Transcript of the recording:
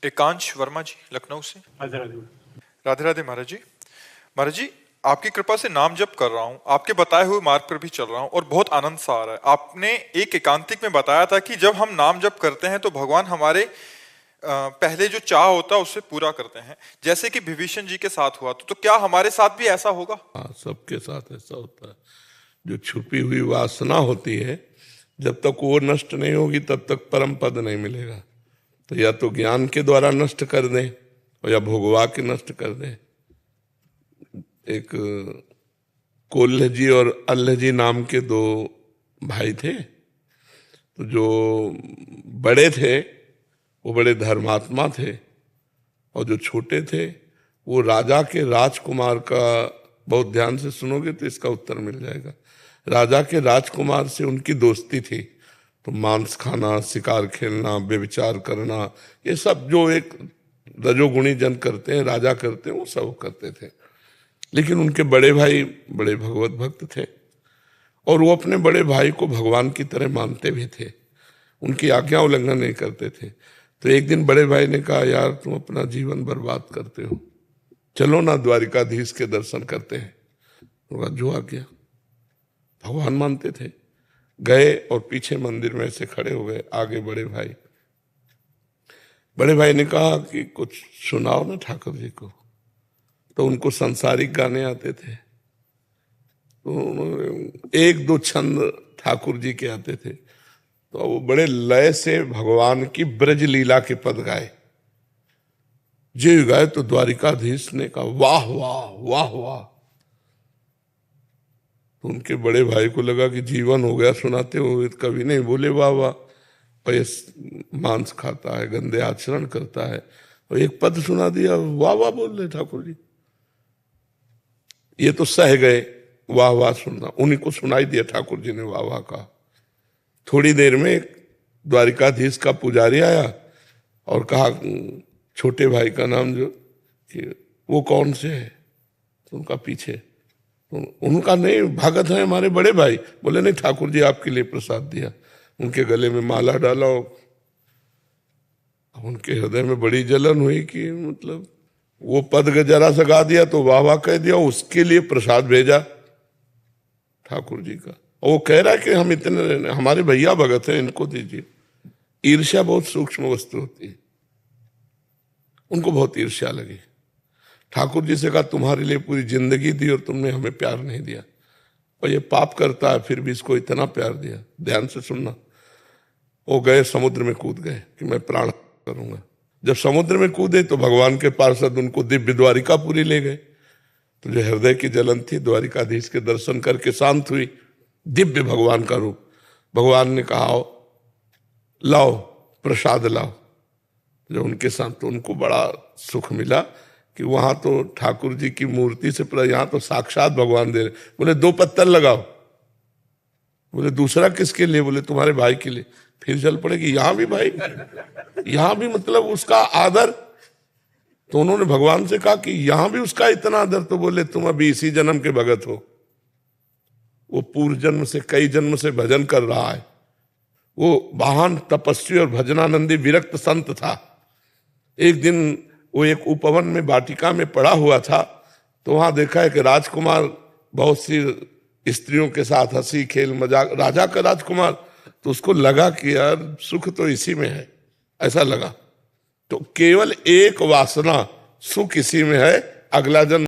एकांश वर्मा जी लखनऊ से। राधे राधे। राधे राधे महाराज जी। महाराज जी, आपकी कृपा से नाम जप कर रहा हूँ, आपके बताए हुए मार्ग पर भी चल रहा हूँ और बहुत आनंद सा आ रहा है। आपने एक एकांतिक में बताया था कि जब हम नाम जप करते हैं तो भगवान हमारे पहले जो चाह होता है उससे पूरा करते हैं, जैसे कि विभीषण जी के साथ हुआ। तो क्या हमारे साथ भी ऐसा होगा? हाँ, सबके साथ ऐसा होता है। जो छुपी हुई वासना होती है, जब तक वो नष्ट नहीं होगी तब तक परम पद नहीं मिलेगा। तो या तो ज्ञान के द्वारा नष्ट कर दें और या भोगवा के नष्ट कर दें। एक कोल्ह जी और अल्ह जी नाम के दो भाई थे। तो जो बड़े थे वो बड़े धर्मात्मा थे और जो छोटे थे वो राजा के राजकुमार का, बहुत ध्यान से सुनोगे तो इसका उत्तर मिल जाएगा। राजा के राजकुमार से उनकी दोस्ती थी, तो मांस खाना, शिकार खेलना, व्यभिचार करना, ये सब जो एक रजोगुणी जन करते हैं, राजा करते हैं, वो सब करते थे। लेकिन उनके बड़े भाई बड़े भगवत भक्त थे और वो अपने बड़े भाई को भगवान की तरह मानते भी थे, उनकी आज्ञा उल्लंघन नहीं करते थे। तो एक दिन बड़े भाई ने कहा, यार तुम अपना जीवन बर्बाद करते हो, चलो ना द्वारिकाधीश के दर्शन करते हैं। उनका जो आज्ञा, भगवान मानते थे। गए और पीछे मंदिर में से खड़े हो गए। आगे बड़े भाई ने कहा कि कुछ सुनाओ ना ठाकुर जी को। तो उनको सांसारिक गाने आते थे, तो एक दो छंद ठाकुर जी के आते थे। तो वो बड़े लय से भगवान की ब्रज लीला के पद गाए। जी गाए तो द्वारिकाधीश ने कहा, वाह वाह वाह वाह। तो उनके बड़े भाई को लगा कि जीवन हो गया सुनाते हुए, कभी नहीं बोले वाह वाह। और ये मांस खाता है, गंदे आचरण करता है, और एक पद सुना दिया, वाह वाह बोल रहे ठाकुर जी। ये तो सह गए वाह वाह सुनना, उन्हीं को सुनाई दिया ठाकुर जी ने वाह वाह कहा। थोड़ी देर में द्वारिकाधीश का पुजारी आया और कहा, छोटे भाई का नाम जो कि वो कौन से है? तो उनका पीछे, तो उनका नहीं, भगत है हमारे बड़े भाई। बोले नहीं, ठाकुर जी आपके लिए प्रसाद दिया। उनके गले में माला डाला। उनके हृदय में बड़ी जलन हुई कि मतलब वो पद जरा सा गा दिया तो वाह वाह कह दिया, उसके लिए प्रसाद भेजा ठाकुर जी का। और वो कह रहा है कि हम इतने, हमारे भैया भगत हैं, इनको दीजिए। ईर्ष्या बहुत सूक्ष्म वस्तु होती है। उनको बहुत ईर्ष्या लगी। ठाकुर जी से कहा, तुम्हारे लिए पूरी जिंदगी दी और तुमने हमें प्यार नहीं दिया, और ये पाप करता है फिर भी इसको इतना प्यार दिया। ध्यान से सुनना। वो गए समुद्र में कूद गए कि मैं प्राण करूंगा। जब समुद्र में कूदे तो भगवान के पार्षद उनको दिव्य द्वारिकापुरी ले गए। तो जो हृदय की जलन थी द्वारिकाधीश के दर्शन करके शांत हुई। दिव्य भगवान का रूप। भगवान ने कहा, लाओ प्रसाद लाओ। जो उनके साथ, तो उनको बड़ा सुख मिला कि वहां तो ठाकुर जी की मूर्ति से, यहाँ तो साक्षात भगवान दे रहे। बोले 2 पत्थर लगाओ। बोले दूसरा किसके लिए? बोले तुम्हारे भाई के लिए। फिर जल पड़ेगी, यहां भी भाई, यहां भी मतलब उसका आदर। तो उन्होंने भगवान से कहा कि यहां भी उसका इतना आदर। तो बोले तुम अभी इसी जन्म के भगत हो, वो पूर्व जन्म से, कई जन्म से भजन कर रहा है। वो महान तपस्वी और भजनानंदी विरक्त संत था। एक दिन वो एक उपवन में वाटिका में पड़ा हुआ था, तो वहां देखा है कि राजकुमार बहुत सी स्त्रियों के साथ हंसी खेल मजाक, राजा का राजकुमार। तो उसको लगा कि यार सुख तो इसी में है, ऐसा लगा। तो केवल एक वासना, सुख इसी में है, अगला जन्म